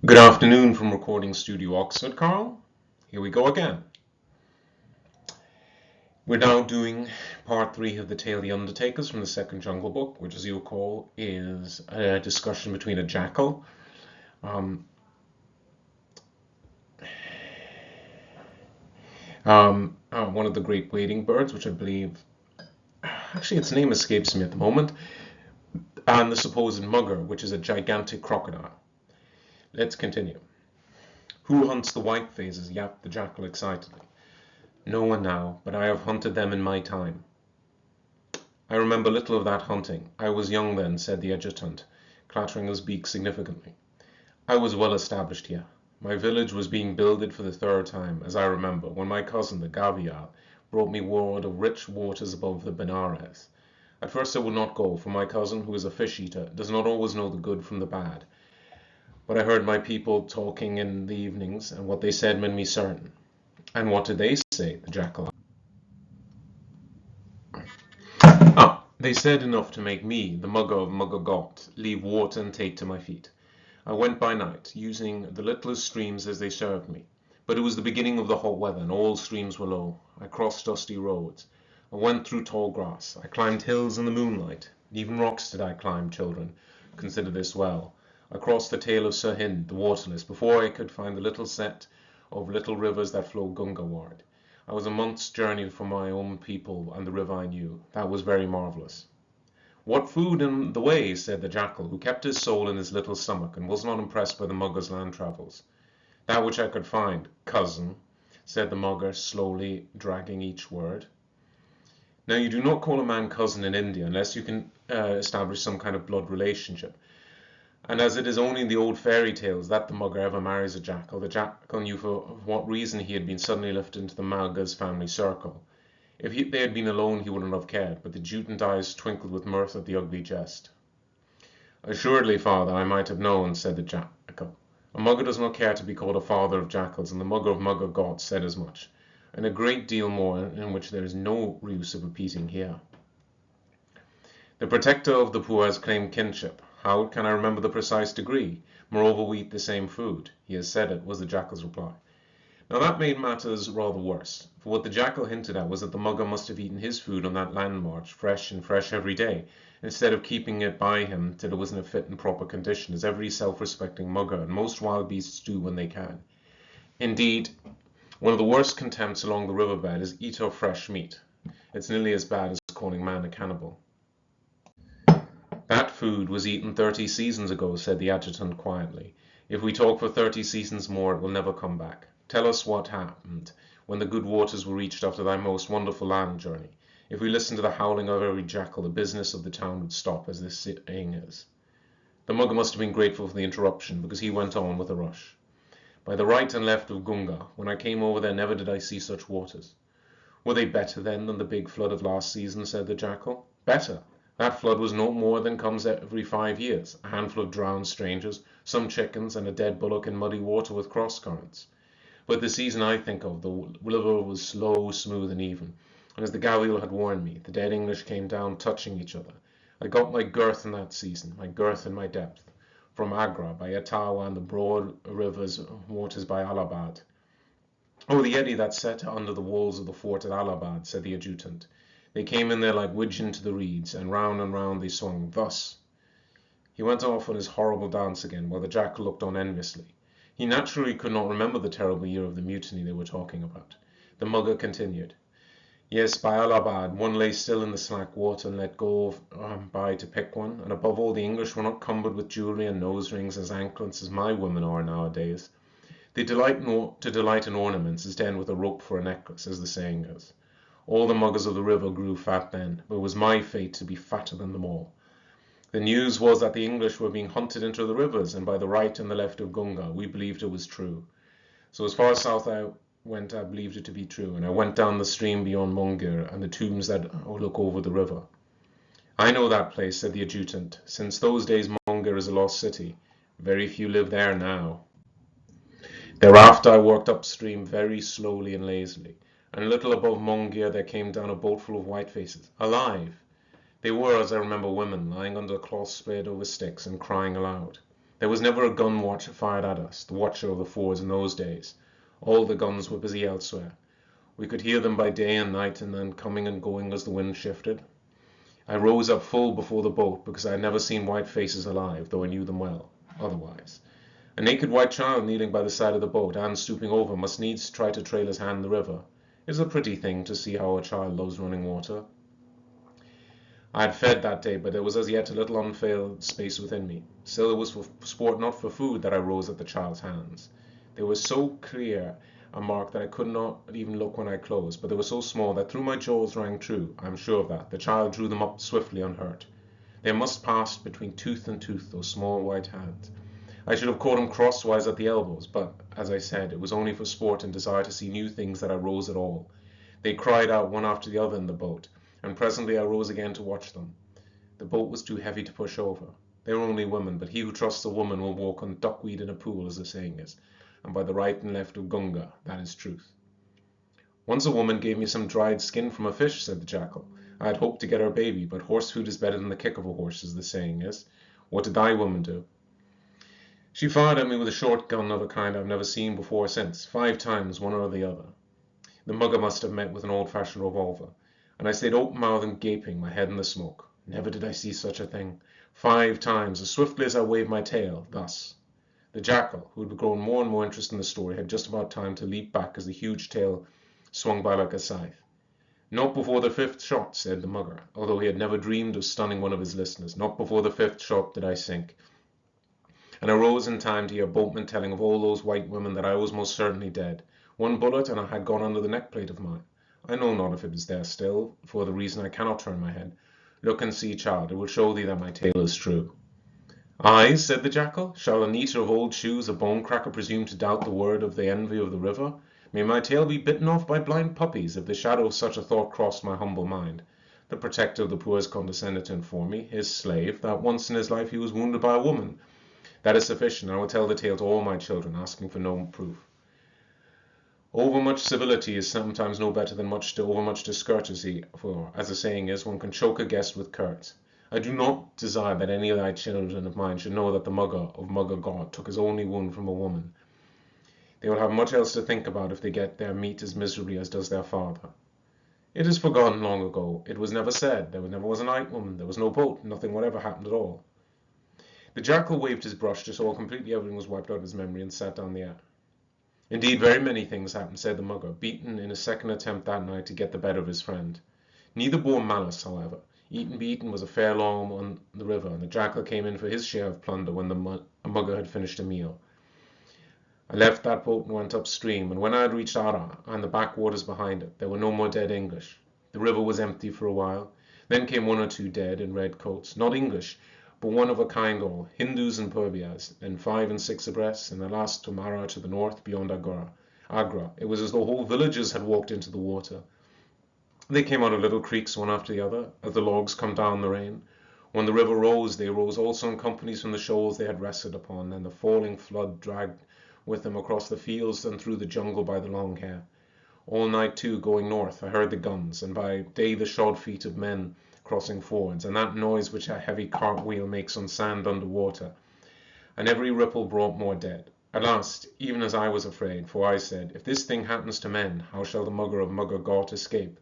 Good afternoon from Recording Studio Oxford, Carl. Here we go again. We're now doing part 3 of the tale of the Undertakers from the second Jungle Book, which, as you'll recall, is a discussion between a jackal, um, one of the great wading birds, which I believe, actually its name escapes me at the moment, and the supposed mugger, which is a gigantic crocodile. Let's continue. Who hunts the white faces? Yapped the jackal excitedly. No one now, but I have hunted them in my time. I remember little of that hunting. I was young then, said the adjutant, clattering his beak significantly. I was well established here. My village was being builded for the third time, as I remember, when my cousin, the Gavial, brought me word of rich waters above the Benares. At first I would not go, for my cousin, who is a fish-eater, does not always know the good from the bad. But I heard my people talking in the evenings, and what they said made me certain. And what did they say? The jackal they said enough to make me, the mugger of Muggergot, leave water and take to my feet. I went by night, using the littlest streams as they served me. But it was the beginning of the hot weather, and all streams were low. I crossed dusty roads. I went through tall grass. I climbed hills in the moonlight. Even rocks did I climb, children. Consider this well. I crossed the tail of Sir Hind, the waterless, before I could find the little set of little rivers that flow Gungaward. I was a month's journey from my own people and the river I knew. That was very marvelous. What food in the way, said the jackal, who kept his soul in his little stomach and was not impressed by the mugger's land travels. That which I could find, cousin, said the mugger, slowly dragging each word. Now you do not call a man cousin in India unless you can establish some kind of blood relationship. And as it is only in the old fairy tales that the mugger ever marries a jackal, the jackal knew for what reason he had been suddenly lifted into the mugger's family circle. If they had been alone, he wouldn't have cared, but the adjutant's eyes twinkled with mirth at the ugly jest. Assuredly, father, I might have known, said the jackal. A mugger does not care to be called a father of jackals, and the mugger of Muggergot said as much, and a great deal more in which there is no use of repeating here. The protector of the poor has claimed kinship. How can I remember the precise degree? Moreover, we eat the same food. He has said it, was the jackal's reply. Now that made matters rather worse, for what the jackal hinted at was that the mugger must have eaten his food on that land march, fresh and fresh every day, instead of keeping it by him till it was in a fit and proper condition, as every self-respecting mugger and most wild beasts do when they can. Indeed, one of the worst contempts along the riverbed is eat of fresh meat. It's nearly as bad as calling man a cannibal. That food was eaten 30 seasons ago, said the adjutant quietly. If we talk for 30 seasons more, it will never come back. Tell us what happened when the good waters were reached after thy most wonderful land journey. If we listened to the howling of every jackal, the business of the town would stop, as this saying is. The mugger must have been grateful for the interruption, because he went on with a rush. By the right and left of Gunga, when I came over there, never did I see such waters. Were they better then than the big flood of last season, said the jackal. Better. That flood was no more than comes every 5 years, a handful of drowned strangers, some chickens, and a dead bullock in muddy water with cross currents. But the season I think of, the river was slow, smooth, and even, and as the Gavial had warned me, the dead English came down touching each other. I got my girth in that season, my girth and my depth, from Agra by Etawah and the broad rivers waters by Allahabad. Oh, the eddy that set under the walls of the fort at Allahabad, said the adjutant. They came in there like widgeon to the reeds, and round they swung, thus. He went off on his horrible dance again, while the jackal looked on enviously. He naturally could not remember the terrible year of the mutiny they were talking about. The mugger continued. Yes, by Allahabad, one lay still in the slack water and let go by to pick one, and above all the English were not cumbered with jewellery and nose rings as anklets as my women are nowadays. They delight in ornaments as to end with a rope for a necklace, as the saying goes. All the muggers of the river grew fat then, but it was my fate to be fatter than them all. The news was that the English were being hunted into the rivers, and by the right and the left of Gunga. We believed it was true. So as far south I went, I believed it to be true, and I went down the stream beyond Mungir and the tombs that look over the river. I know that place, said the adjutant. Since those days Mungir is a lost city. Very few live there now. Thereafter I worked upstream very slowly and lazily, and a little above Mungir there came down a boatful of white faces, alive. They were, as I remember, women, lying under a cloth spread over sticks and crying aloud. There was never a gun fired at us, the watcher of the fords in those days. All the guns were busy elsewhere. We could hear them by day and night, and then coming and going as the wind shifted. I rose up full before the boat, because I had never seen white faces alive, though I knew them well, otherwise. A naked white child kneeling by the side of the boat, and stooping over, must needs try to trail his hand in the river. It is a pretty thing to see how a child loves running water. I had fed that day, but there was as yet a little unfilled space within me. Still it was for sport, not for food, that I rose at the child's hands. They were so clear a mark that I could not even look when I closed, but they were so small that through my jaws rang true, I am sure of that. The child drew them up swiftly unhurt. They must pass between tooth and tooth, those small white hands. I should have caught them crosswise at the elbows, but, as I said, it was only for sport and desire to see new things that I rose at all. They cried out one after the other in the boat, and presently I rose again to watch them. The boat was too heavy to push over. They were only women, but he who trusts a woman will walk on duckweed in a pool, as the saying is, and by the right and left of Gunga, that is truth. Once a woman gave me some dried skin from a fish, said the jackal. I had hoped to get her baby, but horse food is better than the kick of a horse, as the saying is. What did thy woman do? She fired at me with a short gun of a kind I've never seen before or since, 5 times, one or the other. The mugger must have met with an old-fashioned revolver, and I stayed open-mouthed and gaping, my head in the smoke. Never did I see such a thing. 5 times, as swiftly as I waved my tail, thus. The jackal, who had grown more and more interested in the story, had just about time to leap back as the huge tail swung by like a scythe. Not before the 5th shot, said the mugger, although he had never dreamed of stunning one of his listeners. Not before the 5th shot did I sink. And I rose in time to hear boatmen telling of all those white women that I was most certainly dead. 1 bullet, and I had gone under the neckplate of mine. I know not if it is there still, for the reason I cannot turn my head. Look and see, child, it will show thee that my tale is true. Eyes, said the jackal, shall an eater of old shoes, a bone-cracker, presume to doubt the word of the envy of the river? May my tail be bitten off by blind puppies, if the shadow of such a thought crossed my humble mind. The protector of the poor has condescended to inform me, his slave, that once in his life he was wounded by a woman. That is sufficient. I will tell the tale to all my children, asking for no proof. Overmuch civility is sometimes no better than overmuch discourtesy, for, as the saying is, one can choke a guest with curds. I do not desire that any of thy children of mine should know that the mugger of Mugger God took his only wound from a woman. They will have much else to think about if they get their meat as miserably as does their father. It is forgotten long ago. It was never said. There never was a night woman. There was no boat. Nothing whatever happened at all. The jackal waved his brush to show completely everything was wiped out of his memory and sat down the air. Indeed, very many things happened, said the mugger, beaten in a second attempt that night to get the better of his friend. Neither bore malice, however. Eaten Beaten was a fair long on the river, and the jackal came in for his share of plunder when the mugger had finished a meal. I left that boat and went upstream, and when I had reached Ara and the backwaters behind it, there were no more dead English. The river was empty for a while. Then came 1 or 2 dead in red coats, not English, but one of a kind all, Hindus and Perbias, then 5 and 6 abreast, and the last to Mara to the north beyond Agra. It was as though whole villages had walked into the water. They came out of little creeks one after the other, as the logs come down the rain. When the river rose, they rose also in companies from the shoals they had rested upon, and the falling flood dragged with them across the fields and through the jungle by the long hair. All night, too, going north, I heard the guns, and by day the shod feet of men crossing fords, and that noise which a heavy cartwheel makes on sand under water, and every ripple brought more dead. At last, even as I was afraid, for I said, if this thing happens to men, how shall the mugger of Mugger God escape?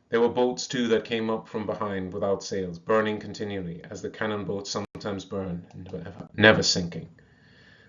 There were boats too that came up from behind without sails, burning continually, as the cannon boats sometimes burn, never sinking.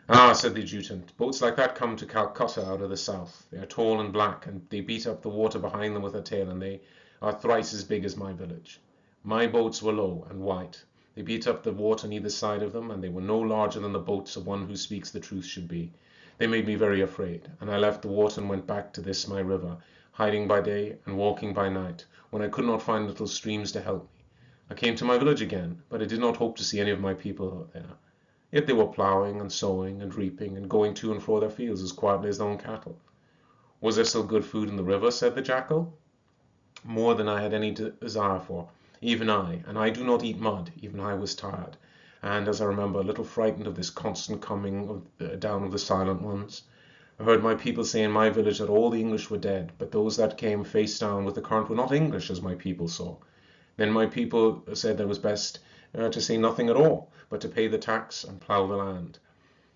Ah, said the adjutant, boats like that come to Calcutta out of the south. They are tall and black, and they beat up the water behind them with their tail, and they are thrice as big as my village. My boats were low and white. They beat up the water on either side of them, and they were no larger than the boats of one who speaks the truth should be. They made me very afraid, and I left the water and went back to this my river, hiding by day and walking by night, when I could not find little streams to help me. I came to my village again, but I did not hope to see any of my people there. Yet they were ploughing and sowing and reaping and going to and fro their fields as quietly as their own cattle. Was there still good food in the river, said the jackal? More than I had any desire for, even I, and I do not eat mud, even I was tired, and, as I remember, a little frightened of this constant coming down of the silent ones. I heard my people say in my village that all the English were dead, but those that came face down with the current were not English, as my people saw. Then my people said that it was best to say nothing at all, but to pay the tax and plough the land.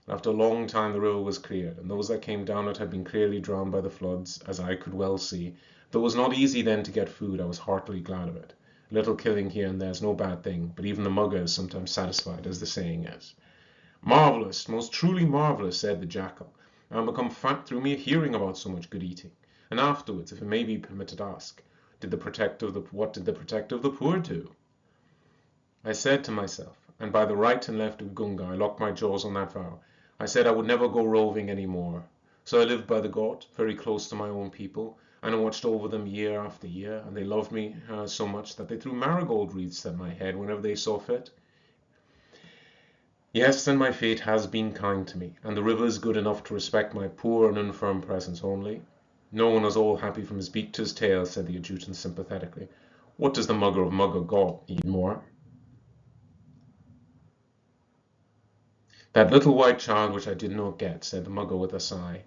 After a long time the river was cleared, and those that came down it had been clearly drowned by the floods, as I could well see. Though it was not easy then to get food, I was heartily glad of it. A little killing here and there is no bad thing, but even the mugger is sometimes satisfied, as the saying is. Marvellous, most truly marvellous, said the jackal. I am become fat through mere hearing about so much good eating. And afterwards, if it may be permitted to ask, what did the protector of the poor do? I said to myself, and by the right and left of Gunga I locked my jaws on that vow, I said I would never go roving any more. So I lived by the Ghaut, very close to my own people, and I watched over them year after year, and they loved me so much that they threw marigold wreaths at my head whenever they saw fit. Yes, and my fate has been kind to me, and the river is good enough to respect my poor and infirm presence only. No one is all happy from his beak to his tail, said the adjutant sympathetically. What does the mugger of Mugger Ghaut need more? That little white child which I did not get, said the mugger with a sigh.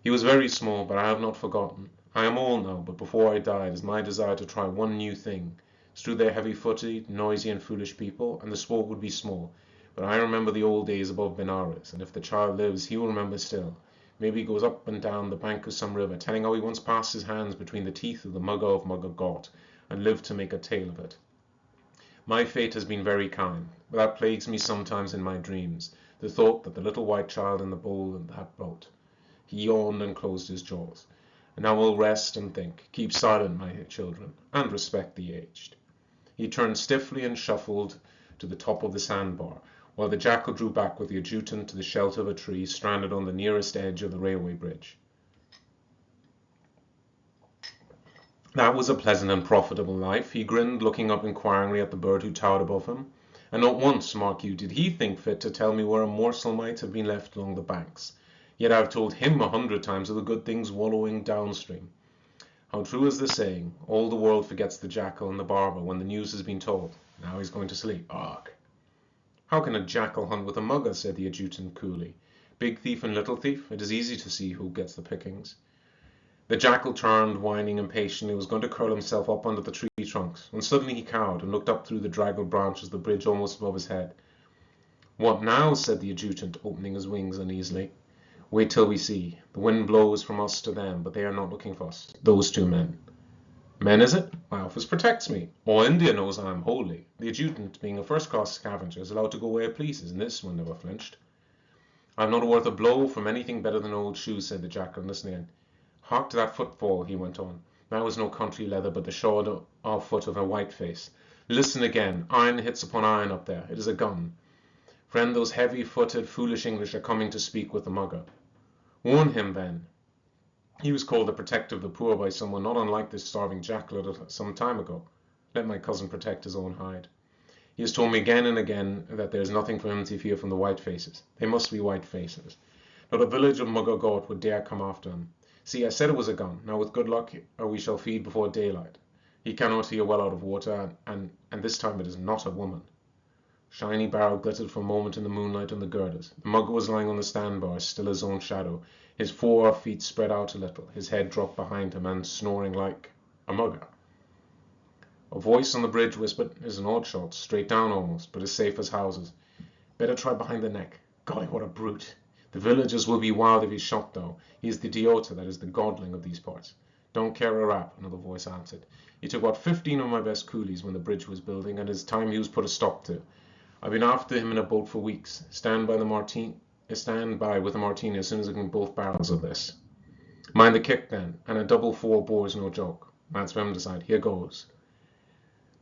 He was very small, but I have not forgotten. I am old now, but before I die it is my desire to try one new thing. It's true they're heavy-footed, noisy and foolish people, and the sport would be small. But I remember the old days above Benares, and if the child lives, he will remember still. Maybe he goes up and down the bank of some river, telling how he once passed his hands between the teeth of the mugger of Mugger Ghaut, and lived to make a tale of it. My fate has been very kind, but that plagues me sometimes in my dreams, the thought that the little white child in the bowl in that boat. He yawned and closed his jaws. And now we'll rest and think. Keep silent, my children, and respect the aged. He turned stiffly and shuffled to the top of the sandbar, while the jackal drew back with the adjutant to the shelter of a tree stranded on the nearest edge of the railway bridge. That was a pleasant and profitable life, he grinned, looking up inquiringly at the bird who towered above him. And not once, mark you, did he think fit to tell me where a morsel might have been left along the banks. Yet I have told him 100 times of the good things wallowing downstream. How true is the saying, all the world forgets the jackal and the barber when the news has been told. Now he's going to sleep. Arg! How can a jackal hunt with a mugger, said the adjutant coolly. Big thief and little thief, it is easy to see who gets the pickings. The jackal turned, whining impatiently, was going to curl himself up under the tree trunks, when suddenly he cowered and looked up through the draggled branches of the bridge almost above his head. What now? Said the adjutant, opening his wings uneasily. Wait till we see. The wind blows from us to them, but they are not looking for us. Those two men. Men, is it? My office protects me. All India knows I am holy. The adjutant, being a first-class scavenger, is allowed to go where he pleases, and this one never flinched. I am not worth a blow from anything better than old shoes, said the jackal, listening. Hark to that footfall, he went on. That was no country leather, but the shod foot of a white face. Listen again. Iron hits upon iron up there. It is a gun. Friend, those heavy-footed, foolish English are coming to speak with the mugger. Warn him, then. He was called the protector of the poor by someone not unlike this starving jackal some time ago. Let my cousin protect his own hide. He has told me again and again that there is nothing for him to fear from the white faces. They must be white faces. Not a village of Mugger Ghaut would dare come after him. See, I said it was a gun. Now with good luck we shall feed before daylight. He cannot hear well out of water, and this time it is not a woman. Shiny barrel glittered for a moment in the moonlight on the girders. The mugger was lying on the sandbar, still his own shadow, his 4 feet spread out a little, his head dropped behind him, and snoring like a mugger. A voice on the bridge whispered, "Is an odd shot, straight down almost, but as safe as houses. Better try behind the neck. Golly, what a brute! The villagers will be wild if he's shot, though. He is the Deota, that is the godling of these parts." "Don't care a rap," another voice answered. "He took about 15 of my best coolies when the bridge was building, and it is time he was put a stop to. I've been after him in a boat for weeks. Stand by with a martini as soon as I can both barrels of this. Mind the kick, then, and a double 4 bores no joke. That's for him to decide. Here goes."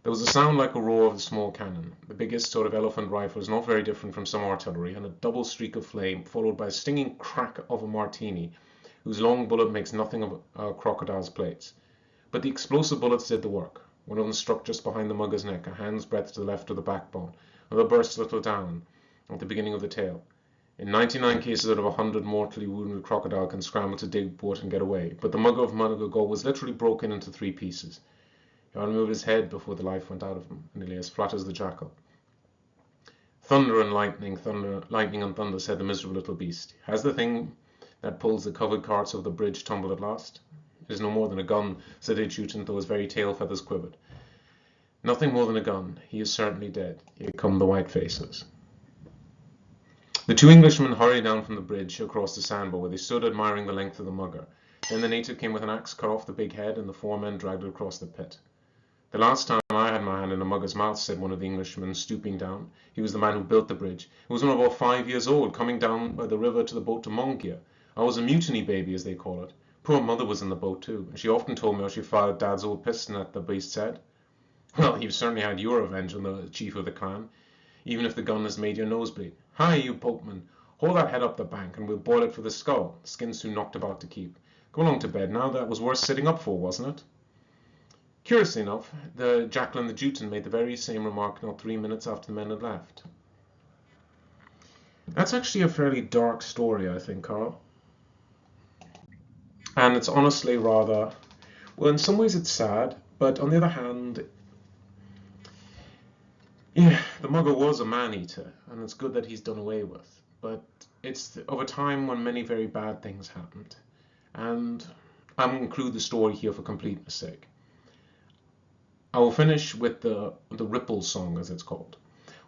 There was a sound like a roar of the small cannon. The biggest sort of elephant rifle is not very different from some artillery, and a double streak of flame, followed by a stinging crack of a martini, whose long bullet makes nothing of a crocodile's plates. But the explosive bullets did the work. One of them struck just behind the mugger's neck, a hand's breadth to the left of the backbone. Another burst a little down, at the beginning of the tail. In 99 cases out of 100, mortally wounded crocodile can scramble to dig port and get away, but the mugger of Mugger Ghaut was literally broken into 3 pieces. He had moved his head before the life went out of him, nearly as flat as the jackal. "Thunder and lightning, lightning and thunder," said the miserable little beast. "Has the thing that pulls the covered carts over the bridge tumbled at last?" "It is no more than a gun," said the adjutant, though his very tail feathers quivered. Nothing more than a gun. He is certainly dead. Here come the white faces. The two Englishmen hurried down from the bridge across the sandbar, where they stood admiring the length of the mugger. Then the native came with an axe, cut off the big head, and the four men dragged it across the pit. The last time I had my hand in a mugger's mouth, said one of the Englishmen, stooping down. He was the man who built the bridge. He was only about 5 years old, coming down by the river to the boat to Mongia. I was a mutiny baby, as they call it. Poor mother was in the boat too, and she often told me how she fired Dad's old piston at the beast's head. Well, you've certainly had your revenge on the chief of the clan, even if the gun has made your nose bleed. Hi, you boatman, hold that head up the bank, and we'll boil it for the skull. Skin's soon knocked about to keep. Go along to bed now. That was worth sitting up for, wasn't it? Curiously enough, the jackal and the Jewton made the very same remark not 3 minutes after the men had left. That's actually a fairly dark story, I think, Carl. And it's honestly rather, well, in some ways it's sad, but on the other hand, yeah, the mugger was a man-eater, and it's good that he's done away with. But it's of a time when many very bad things happened. And I won't include the story here for completeness sake. I will finish with the ripple song, as it's called.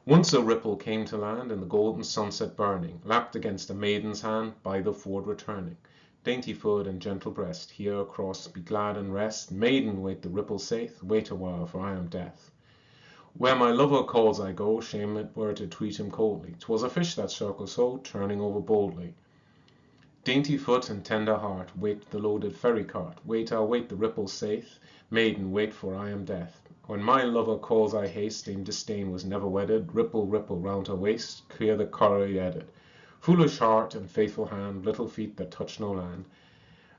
Once a ripple came to land in the golden sunset burning, lapped against a maiden's hand by the ford returning. Dainty foot and gentle breast, here across be glad and rest. Maiden, wait the ripple saith, wait a while, for I am death. Where my lover calls I go, shame it were to treat him coldly. 'Twas a fish that circled so, turning over boldly. Dainty foot and tender heart, wait the loaded ferry cart. Wait, I'll wait the ripple saith, maiden, wait, for I am death. When my lover calls I haste, dame disdain was never wedded. Ripple, ripple round her waist, clear the curry headed. Foolish heart and faithful hand, little feet that touch no land.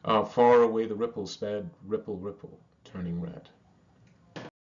Far away the ripple sped, ripple, ripple, turning red.